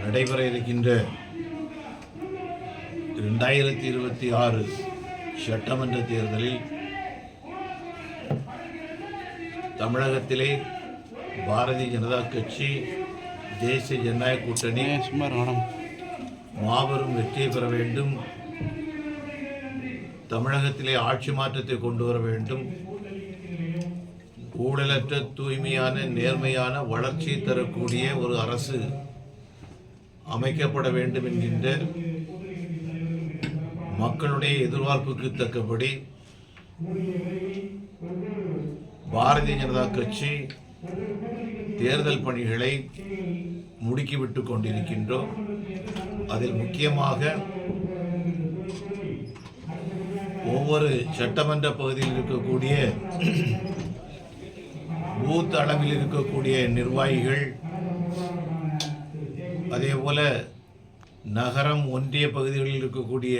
நடைபெற இருக்கின்ற 2026 சட்டமன்ற தேர்தலில் தமிழகத்திலே பாரதிய ஜனதா கட்சி தேசிய ஜனநாயக கூட்டணி மாபெரும் வெற்றி பெற வேண்டும், தமிழகத்திலே ஆட்சி மாற்றத்தை கொண்டு வர வேண்டும், ஊழலற்ற தூய்மையான நேர்மையான வளர்ச்சி தரக்கூடிய ஒரு அரசு அமைக்கப்பட வேண்டும் என்கின்ற மக்களுடைய எதிர்பார்ப்புக்கு தக்கபடி பாரதிய ஜனதா கட்சி தேர்தல் பணிகளை முடுக்கிவிட்டு கொண்டிருக்கின்றோம். அதில் முக்கியமாக ஒவ்வொரு சட்டமன்ற பகுதியில் இருக்கக்கூடிய பூத் அளவில் இருக்கக்கூடிய நிர்வாகிகள், அதேபோல நகரம் ஒன்றிய பகுதிகளில் இருக்கக்கூடிய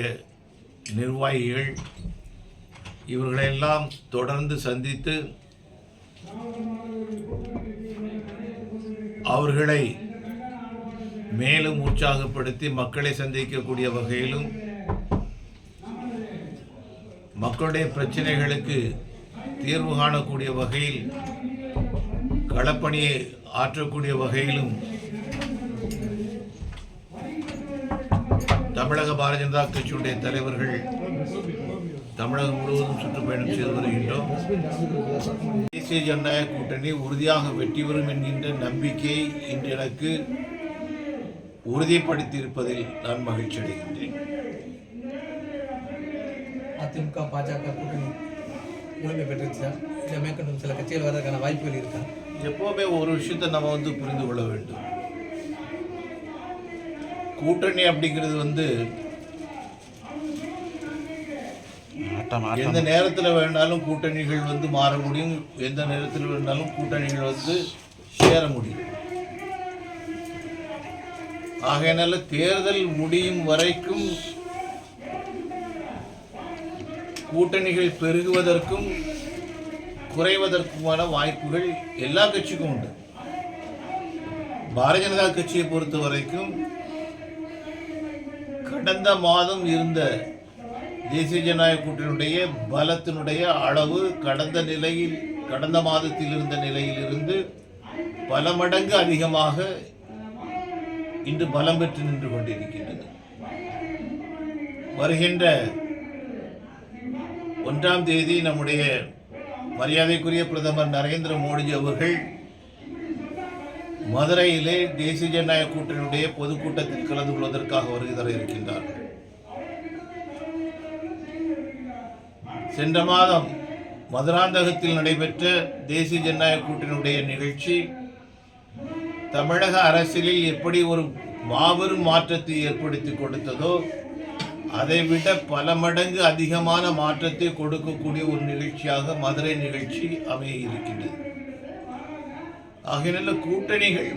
நிர்வாகிகள், இவர்களெல்லாம் தொடர்ந்து சந்தித்து அவர்களை மேலும் உற்சாகப்படுத்தி மக்களை சந்திக்கக்கூடிய வகையிலும் மக்களுடைய பிரச்சனைகளுக்கு தீர்வு காணக்கூடிய வகையில் களப்பணியை ஆற்றக்கூடிய வகையிலும் தமிழக பாரதிய ஜனதா கட்சியுடைய தலைவர்கள் தமிழகம் முழுவதும் சுற்றுப்பயணம் செய்து வருகின்றோம். தேசிய ஜனநாயக கூட்டணி உறுதியாக வெற்றி பெறும் என்கின்ற நம்பிக்கையை இன்று எனக்கு உறுதிப்படுத்தியிருப்பதில் நான் மகிழ்ச்சி அடைகின்றேன். அதிமுக பாஜக கூட்டணி முழுமை பெற்றுச்சா இல்லை மேற்கொண்டும் சில கட்சிகள் வர்றதுக்கான வாய்ப்புகள் இருக்கா? எப்போவுமே ஒரு விஷயத்தை நம்ம புரிந்து கொள்ள வேண்டும். கூட்டணி அப்படிங்கிறது எந்த நேரத்தில் வேணாலும் கூட்டணிகள் மாற முடியும், எந்த நேரத்தில் வேணாலும் கூட்டணிகள் சேர முடியும். ஆகையினால தேர்தல் முடியும் வரைக்கும் கூட்டணிகள் பெருகுவதற்கும் குறைவதற்குமான வாய்ப்புகள் எல்லா கட்சிக்கும் உண்டு. பாரதிய ஜனதா கட்சியை பொறுத்த வரைக்கும் கடந்த மாதம் இருந்த தேசிய ஜனநாயக கூட்டணியுடைய பலத்தினுடைய அளவு கடந்த மாதத்தில் இருந்த நிலையிலிருந்து பல மடங்கு அதிகமாக இன்று பலம் பெற்று நின்று கொண்டிருக்கின்றது. வருகின்ற 1ஆம் தேதி நம்முடைய மரியாதைக்குரிய பிரதமர் நரேந்திர மோடிஜி அவர்கள் மதுரையிலே தேசிய ஜனநாயக கூட்டணியுடைய பொதுக்கூட்டத்தில் கலந்து கொள்வதற்காக வருகை தர இருக்கின்றார்கள். சென்ற மாதம் மதுராந்தகத்தில் நடைபெற்ற தேசிய ஜனநாயக கூட்டணியுடைய நிகழ்ச்சி தமிழக அரசியலில் எப்படி ஒரு மாபெரும் மாற்றத்தை ஏற்படுத்தி கொடுத்ததோ அதைவிட பல மடங்கு அதிகமான மாற்றத்தை கொடுக்கக்கூடிய ஒரு நிகழ்ச்சியாக மதுரை நிகழ்ச்சி அமைய இருக்கின்றது. ஆகையினால கூட்டணிகள்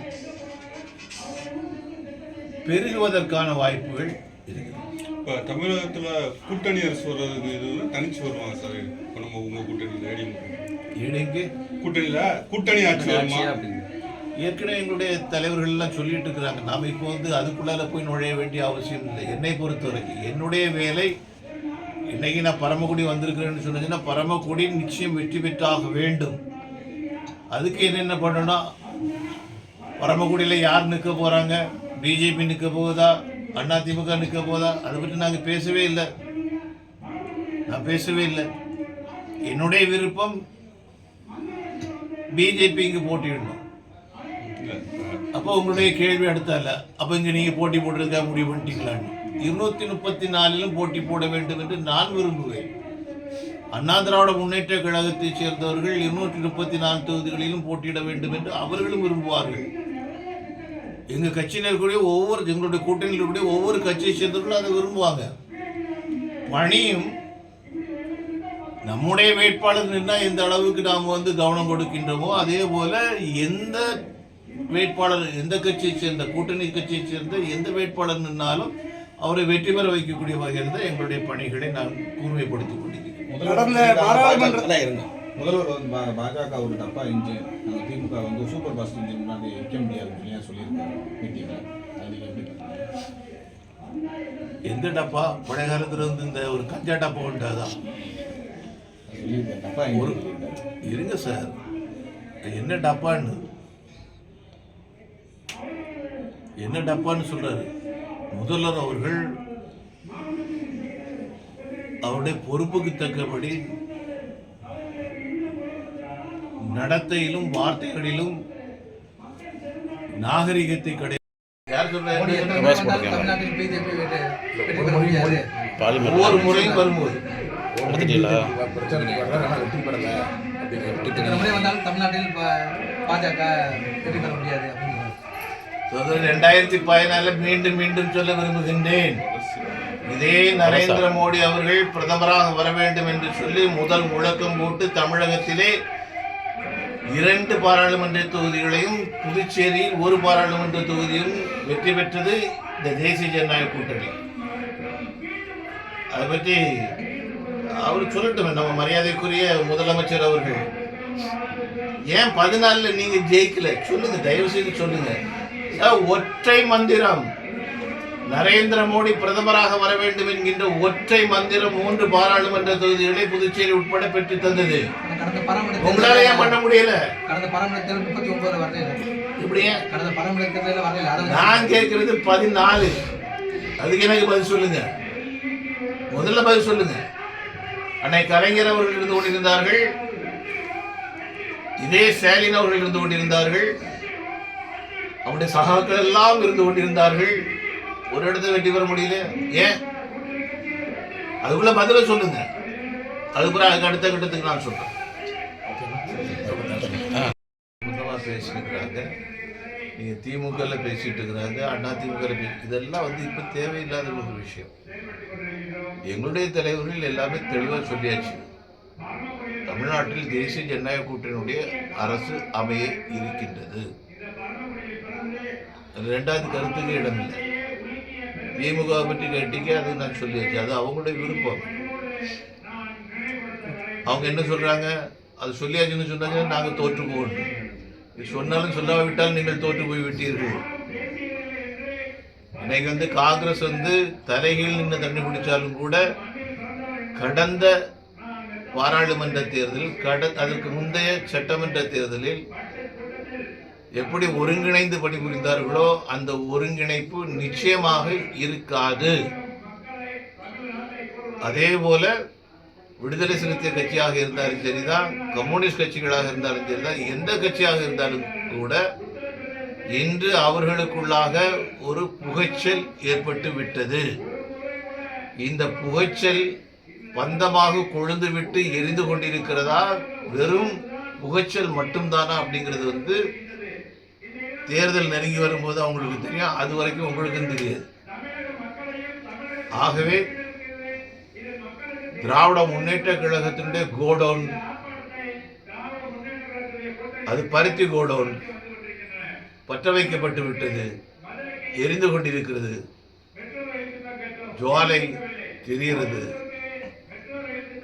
பெருகுவதற்கான வாய்ப்புகள் இருக்கிறது. இப்போ தமிழகத்தில் கூட்டணி அரசு வர்றதுக்கு இது தனிச்சு வருவாங்க சார்? இப்போ நம்ம உங்கள் கூட்டணியில் கூட்டணி ஆட்சி வருமா? ஏற்கனவே எங்களுடைய தலைவர்கள்லாம் சொல்லிட்டு இருக்கிறாங்க. நாம் இப்போ அதுக்குள்ளால போய் நுழைய வேண்டிய அவசியம் இல்லை. என்னை பொறுத்தவரைக்கும் என்னுடைய வேலை, இன்னைக்கு நான் பரமக்குடி வந்திருக்கிறேன்னு சொன்னீங்கன்னா பரமக்குடி நிச்சயம் வெற்றி பெற்றாக வேண்டும். அதுக்கு என்னென்ன பண்ணணும், பரமக்குடியில் யார் நிற்க போகிறாங்க, பிஜேபி நிற்க போகுதா, அதிமுக நிற்க போதா, அதை பற்றி நாங்கள் பேசவே இல்லை. நான் பேசவே இல்லை. என்னுடைய விருப்பம் பிஜேபி இங்கே போட்டியிடணும். அப்போ உங்களுடைய கேள்வி அடுத்தால, அப்போ இங்கே நீங்கள் போட்டி போடுறதுக்காக முடிவு பண்ணிட்டீங்களான்னு. 234 போட்டி போட வேண்டும் என்று நான் விரும்புவேன். அண்ணா திராவிட முன்னேற்ற கழகத்தை சேர்ந்தவர்கள் 234 தொகுதிகளிலும் போட்டியிட வேண்டும் என்று அவர்களும் விரும்புவார்கள். எங்கள் கட்சியினர் கூட எங்களுடைய கூட்டணியில் கூட ஒவ்வொரு கட்சியை சேர்ந்தவர்களும் அதை விரும்புவாங்க. பணியும் நம்முடைய வேட்பாளர் நின்னா எந்த அளவுக்கு நாம் கவனம் கொடுக்கின்றோமோ அதே போல எந்த வேட்பாளர், எந்த கட்சியை சேர்ந்த, கூட்டணி கட்சியை சேர்ந்த எந்த வேட்பாளர் நின்னாலும் அவரை வெற்றி பெற வைக்கக்கூடிய வகையில் தான் எங்களுடைய பணிகளை நான் கூர்மைப்படுத்திக் கொண்டிருக்கிறேன். முதல்வர் வந்து பாஜக ஒரு டப்பா இன்ஜின் நாங்கள் திமுக வந்து சூப்பர் ஃபாஸ்ட் இன்ஜின் முன்னாடி வைக்க முடியாதுன்னு ஏன் சொல்லியிருக்காரு மீட்டிங்கில் அது நீங்கள் எப்படி பார்க்குறீங்க? எந்த டப்பா பழைய காலத்துல இருந்து இந்த ஒரு கஞ்சா டப்பா உண்டாதான் சொல்லியிருக்காரு டப்பா ஒரு இன்ஜின் இருங்க சார், என்ன டப்பான்னு சொல்றாரு முதல்வர் அவர்கள். அவருடைய பொறுப்புக்கு தக்கபடி நடத்தையிலும் வார்த்தைகளிலும் நாகரிகத்தை கடை யார் மோடி எத்தனை சொல்ற முறை வந்தாலும் தமிழ்நாட்டில் பிஜேபி வெற்றி பெற முடியாது. ஒவ்வொரு முறையும் வரும்போது பிரச்சனைக்கு வர்றாரு ஆனால் வெற்றி பெறலை அப்படிங்கிற எத்தனை முறை வந்தாலும் தமிழ்நாட்டில் பாஜக வெற்றி பெற முடியாது அப்படின்னு 2014 மீண்டும் மீண்டும் சொல்ல விரும்புகின்றேன். இதே நரேந்திர மோடி அவர்கள் பிரதமராக வர வேண்டும் என்று சொல்லி முதல் முழக்கம் போட்டு தமிழகத்திலே 2 பாராளுமன்ற தொகுதிகளையும் புதுச்சேரியில் 1 பாராளுமன்ற தொகுதியும் வெற்றி பெற்றது இந்த தேசிய ஜனநாயக கூட்டணி. அதை பற்றி அவர் சொல்லட்டும், நம்ம மரியாதைக்குரிய முதலமைச்சர் அவர்கள். ஏன் 14 நீங்க ஜெயிக்கல சொல்லுங்க, தயவு செய்து சொல்லுங்க. ஒற்றை மந்திரம், நரேந்திர மோடி பிரதமராக வர வேண்டும் என்கின்ற ஒற்றை மந்திரம் 3 பாராளுமன்ற தொகுதிகளை புதுச்சேரி உட்பட பெற்று தந்தது. உங்களால ஏன் பண்ண முடியல? கடந்த பாராளுமன்ற 39 வரல. இப்படியே கடந்த பாராளுமன்ற வரல. நான் கேட்கறது 14. அதுக்கு எனக்கு பதில் சொல்லுங்க, முதல்ல பதில் சொல்லுங்க. அன்னை கலைஞர் அவர்கள் இருந்து கொண்டிருந்தார்கள், இதே ஸ்டாலின் அவர்கள் இருந்து கொண்டிருந்தார்கள், அவருடைய சகாக்கள் எல்லாம் இருந்து கொண்டிருந்தார்கள். ஒரு இடத்துல வெற்றி பெற முடியல. ஏன்? அதுக்குள்ள பதில சொல்லுங்க. அதுக்கு அடுத்த கட்டத்துக்கு நான் சொல்றேன். பேசிக்கிறாங்க, நீங்க திமுக பேசிட்டு இருக்கிறாங்க, அண்ணா திமுக இதெல்லாம் இப்ப தேவையில்லாத ஒரு விஷயம். எங்களுடைய தலைவர்கள் எல்லாமே தெளிவா சொல்லியாச்சு. தமிழ்நாட்டில் தேசிய ஜனநாயக கூட்டணியுடைய அரசு அமைய இருக்கின்றது. 2வது கருத்துக்கு இடமில்லை. திமுக பற்றி கேட்டீங்க, அது நான் சொல்லியாச்சு, அது அவங்களுடைய விருப்பம். அவங்க என்ன சொல்றாங்க, அது சொல்லியாச்சுன்னு சொன்னாங்க, நாங்க தோற்று போகணும். சொன்னாலும் சொல்லாவிட்டால் நீங்கள் தோற்று போய் விட்டீர்கள். இன்னைக்கு காங்கிரஸ் தலைகீழ் நின்று தண்ணி குடிச்சாலும் கூட கடந்த பாராளுமன்ற தேர்தலில் அதற்கு முந்தைய சட்டமன்ற தேர்தலில் எப்படி ஒருங்கிணைந்து பணிபுரிந்தார்களோ அந்த ஒருங்கிணைப்பு நிச்சயமாக இருக்காது. அதே போல விடுதலை சிறுத்தை கட்சியாக இருந்தாலும் சரிதான், கம்யூனிஸ்ட் கட்சிகளாக இருந்தாலும் சரிதான், எந்த கட்சியாக இருந்தாலும் கூட இன்று அவர்களுக்குள்ளாக ஒரு புகைச்சல் ஏற்பட்டு விட்டது. இந்த புகைச்சல் பந்தமாக கொழுந்து விட்டு எரிந்து கொண்டிருக்கிறதா, வெறும் புகைச்சல் மட்டும்தானா அப்படிங்கிறது தேர்தல் நெருங்கி வரும்போது அவங்களுக்கு தெரியும். அது வரைக்கும் உங்களுக்கும் தெரியாது. ஆகவே திராவிட முன்னேற்ற கழகத்தினுடைய கோடவுன், அது பருத்தி கோடவுன், பற்ற வைக்கப்பட்டு விட்டது, எரிந்து கொண்டிருக்கிறது, ஜுவாலை தெரிகிறது,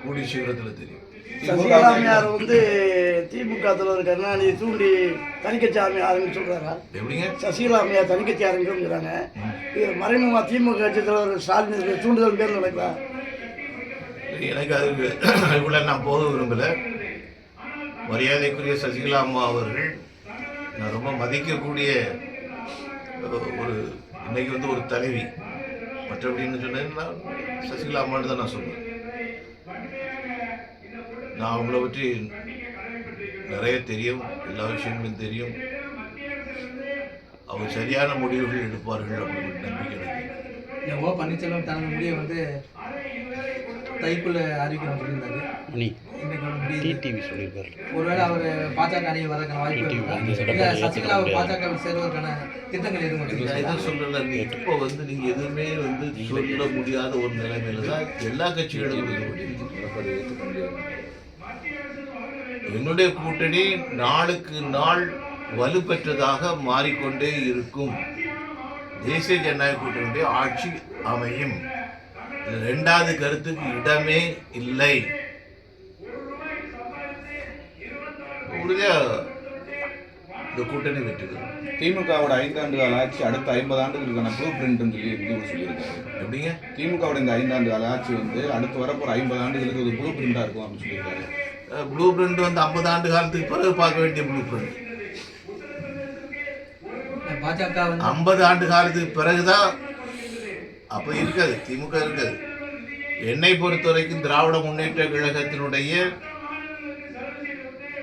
கூடி சீக்கிரத்தில் தெரியும். சசிகலாமையார் திமுக தலைவர் கருணாநிதி தூண்டி தனிக்கட்சி ஆரம்பிச்சு சொல்றாரா? எப்படிங்க? சசிகலாமையார் தனிக்கட்சி ஆரம்பிக்கிறாங்க. இது மறைமுகமா திமுக கட்சி தலைவர் ஸ்டாலின் தூண்டுதல் பேர் நடக்கலாம். எனக்கு அதுக்குள்ள நான் போக விரும்பல. மரியாதைக்குரிய சசிகலா அம்மா அவர்கள் நான் ரொம்ப மதிக்கக்கூடிய ஒரு இன்னைக்கு ஒரு தலைவி. மற்றபடின்னு சொன்னேன்னா சசிகலா அம்மான்னு தான் நான் சொல்லுவேன். நான் அவங்கள பற்றி நிறைய தெரியும், எல்லா விஷயங்களும் தெரியும். அவங்க சரியான முடிவுகள் எடுப்பார்கள் அப்படின்னு நம்பிக்கை எனக்கு. ஓ பன்னீர்செல்வம் தனது முடிவை தைக்குள்ள அறிவிக்கணும் சொல்லியிருந்தாரு. ஒருவேளை அவர் பாஜக அணியை வரதுக்கான வாய்ப்பு இல்லை, சசிகலா பாஜக சேர்வதற்கான திட்டங்கள் எதுவும் சொல்லல. இப்போ நீங்க எதுவுமே சொல்ல முடியாத ஒரு நிலைமையில தான் எல்லா கட்சிகளும் என்னுடைய கூட்டணி நாளுக்கு நாள் வலுப்பெற்றதாக மாறிக்கொண்டே இருக்கும். தேசிய ஜனநாயக கூட்டணியுடைய ஆட்சி அமையும். 2வது கருத்துக்கு இடமே இல்லை. உறுதியாக இந்த கூட்டணி வெற்றி பெறும். திமுகவோட 5 ஆண்டு கால ஆட்சி அடுத்த 50 ஆண்டுகளுக்கான ப்ளூ பிரிண்ட்னு சொல்லி சொல்லியிருக்காரு. எப்படிங்க? திமுகவோட இந்த 5 ஆண்டு கால ஆட்சி வந்து அடுத்து வரப்போற 50 ஆண்டுகளுக்கு ஒரு ப்ளூ பிரிண்டா இருக்கும் அப்படின்னு சொல்லியிருக்காரு. ப்ளூ பிரிண்ட் வந்து 50 ஆண்டு காலத்துக்கு பிறகு பார்க்க வேண்டிய ப்ளூ பிரிண்ட். பாஜக வந்து 50 ஆண்டு காலத்துக்கு பிறகுதான் அப்போ இருக்காது, திமுக இருக்காது. என்னை பொறுத்த வரைக்கும் திராவிட முன்னேற்ற கழகத்தினுடைய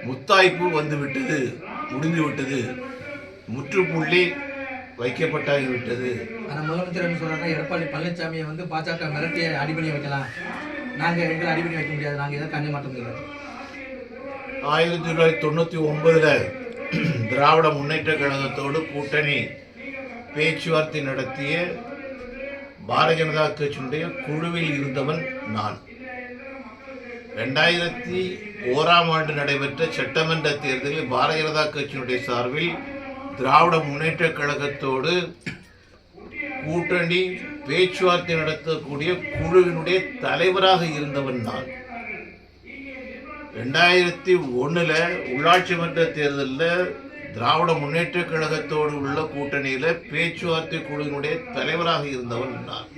முத்தாய்ப்பு வந்து விட்டது, முடிந்து விட்டது, முற்றுப்புள்ளி வைக்கப்பட்டாகிவிட்டது. ஆனா முதலமைச்சர் என்ன சொல்றாங்க, எடப்பாடி பழனிசாமியை வந்து பாஜக மிரட்டிய அடிபணி வைக்கலாம், நாங்க எங்களை அடிபணி வைக்க முடியாது, நாங்க எதை கண்ணி மாட்ட முடியாது. 1999 திராவிட முன்னேற்ற கழகத்தோடு கூட்டணி பேச்சுவார்த்தை நடத்திய பாரதிய ஜனதா கட்சியினுடைய குழுவில் இருந்தவன் நான். 2001ஆம் ஆண்டு நடைபெற்ற சட்டமன்ற தேர்தலில் பாரதிய ஜனதா கட்சியினுடைய சார்பில் திராவிட முன்னேற்ற கழகத்தோடு கூட்டணி பேச்சுவார்த்தை நடத்தக்கூடிய குழுவினுடைய தலைவராக இருந்தவன் நான். 2001 உள்ளாட்சி மன்ற தேர்தலில் திராவிட முன்னேற்ற கழகத்தோடு உள்ள கூட்டணியில பேச்சுவார்த்தை குழுவினுடைய தலைவராக இருந்தவன் நான்.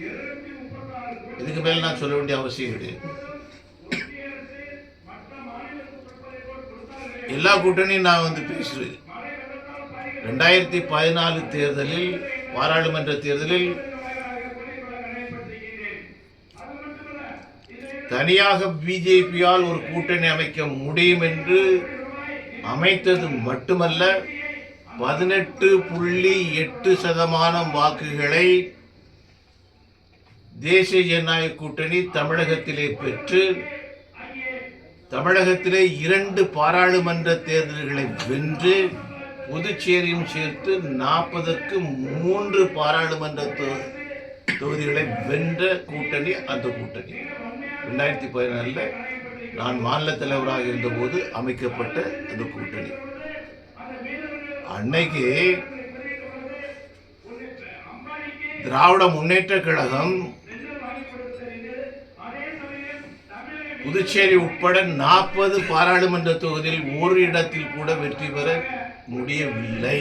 இதுக்கு மேல நான் சொல்ல வேண்டிய அவசியம் கிடையாது. எல்லா கூட்டணியும் நான் வந்து பேசுவேன். 2014 தேர்தலில், பாராளுமன்ற தேர்தலில் தனியாக பிஜேபியால் ஒரு கூட்டணி அமைக்க முடியும் என்று அமைத்தது மட்டுமல்ல, 18.8% வாக்குகளை தேசிய ஜனநாயக கூட்டணி தமிழகத்திலே பெற்று தமிழகத்திலே 2 பாராளுமன்ற தேர்தல்களை வென்று புதுச்சேரியும் சேர்த்து 40க்கு 3 பாராளுமன்ற தொகுதிகளை வென்ற கூட்டணி அந்த கூட்டணி. 2014 நான் மாநில தலைவராக இருந்தபோது அமைக்கப்பட்ட அந்த கூட்டணி. அன்னைக்கு திராவிட முன்னேற்ற கழகம் புதுச்சேரி உட்பட 40 பாராளுமன்ற தொகுதியில் ஒரு இடத்தில் கூட வெற்றி பெற முடியவில்லை.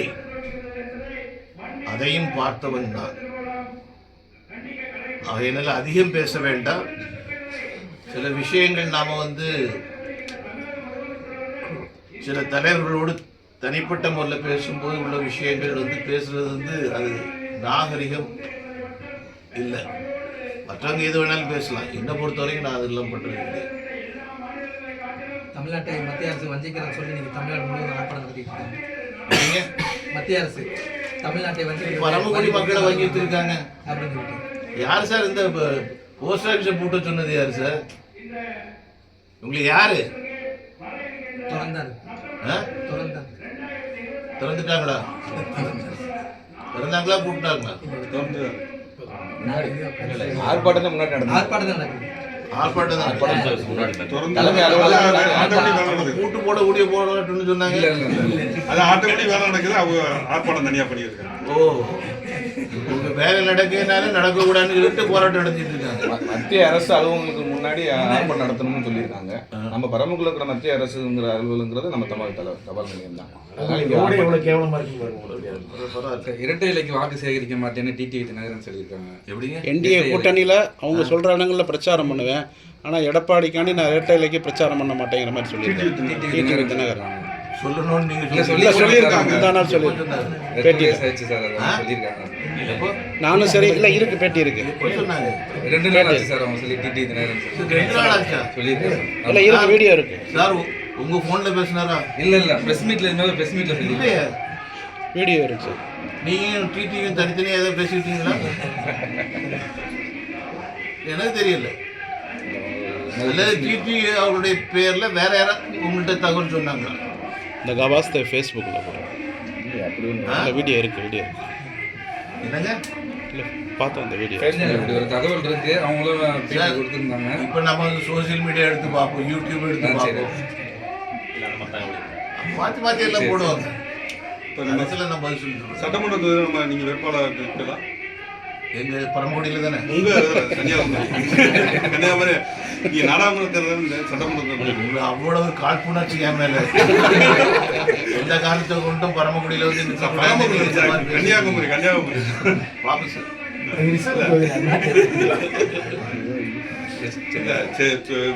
அதையும் பார்த்தவன் நான். அதனால அதிகம் பேச வேண்டாம். சில விஷயங்கள் நாம வந்து சில தலைவர்களோடு தனிப்பட்ட முறையில் பேசும்போது உள்ள விஷயங்கள் வந்து பேசுறது வந்து அது நாகரிகம் இல்லை. மற்றவங்க எது வேணாலும் பேசலாம். என்னை பொறுத்த வரைக்கும் நான் அதெல்லாம் பண்றது இல்லை. தமிழ்நாட்டை மத்திய அரசு வஞ்சிக்கிறத சொல்லி நீங்க தமிழ்நாடு முழுவதும் ஆர்ப்பாட்டம் நடத்திட்டு இருக்காங்க. மத்திய அரசு தமிழ்நாட்டை வஞ்சிக்க பரமக்குடி மக்களை வஞ்சித்து இருக்காங்க அப்படின்னு சொல்லிட்டு யார் சார் இந்த போஸ்ட் ஆஃபீஸை பூட்ட சொன்னது? யாரு சார்? உங்களுக்கு யாரு திறந்துட்டாங்களா? திறந்தாங்களா பூட்டாங்களா? ஆர்ப்பாட்டத்தை முன்னாடி நடந்தது. ஆர்ப்பாட்டம் தான் கூட்டு போடக்கூடிய போராட்டம்னு சொன்னாங்க. அது ஆட்டோமேட்டிக் வேலை நடக்குது, அவங்க ஆர்ப்பாட்டம் தனியா பண்ணியிருக்காங்க. ஓ, உங்க வேலை நடக்கிறதுனால நடக்கக்கூடாதுன்னு சொல்லிட்டு போராட்டம் நடத்திட்டு இருக்காங்க. மத்திய அரசு அலுவலகங்களுக்கு முன்னாடி ஆர்ப்பாட்டம் நடத்தணும்னு சொல்லியிருக்காங்க. நம்ம பரமக்குடியில் இருக்கிற மத்திய அரசுங்கிற அலுவலகங்கிறது நம்ம தபால் நிலையம் தான். இரட்டை இலைக்கு வாக்கு சேகரிக்க மாட்டேன்னு டிடிவி தினகரன் சொல்லியிருக்காங்க. எப்படிங்க? என்டிஏ கூட்டணியில் அவங்க சொல்கிற இடங்களில் பிரச்சாரம் பண்ணுவேன், ஆனால் எடப்பாடிக்காண்டி நான் இரட்டை இலைக்கு பிரச்சாரம் பண்ண மாட்டேங்கிற மாதிரி சொல்லியிருக்கேன் டிடிவி தினகரன். சொல்லணும்னு நீங்க சொல்லியிருக்காங்க. நானும் சரி இல்லை இருக்கு, பேட்டி இருக்கு. 2 நாள் ஆச்சு சார் அவங்க சொல்லி டிடிவி தினகரன் சொல்லியிருக்காங்க. இல்லை இருக்கு, வீடியோ இருக்கு சார். உங்க போன்ல பேசினாரா? இல்ல பிரஸ் மீட்ல சொல்லி வீடியோ இருக்கு. நீங்க டிடிவியும் தனித்தனியாக ஏதோ பேசிக்கிட்டீங்களா? எனக்கு தெரியல. அல்லது டிடிவி அவருடைய பேர்ல வேற யாராவது உங்கள்கிட்ட தகவல் சொன்னாங்களா? இந்த கபாஸ்த ஃபேஸ்புக்கில் போகிறேன், வீடியோ இருக்கு. என்னங்க? இல்லை பார்த்தோம் அந்த வீடியோ. ஒரு தகவல் இருக்கு, அவங்களும் பேட்டி கொடுத்துருந்தாங்க. இப்போ நம்ம வந்து சோசியல் மீடியா எடுத்து பார்ப்போம், யூடியூப் எடுத்து பார்ப்போம், மாற்றி எல்லாம் போடுவாங்க. நம்ம பதில் சொல்லிடுவோம். சட்டமன்ற தொகுதியில் நம்ம நீங்க வேட்பாளர் இருக்கலாம். எங்க பரமக்குடியில தானே? உங்க கன்னியாகுமரி நீங்க நாடாளுமன்ற தேர்தல் சட்டமன்ற உங்களுக்கு அவ்வளவு காழ்ப்புணர்ச்சி என் மேல எந்த காலத்தை கொண்டும் பரமக்குடியில வந்து இந்த கன்னியாகுமரி கன்னியாகுமரி பாபு சார் சரி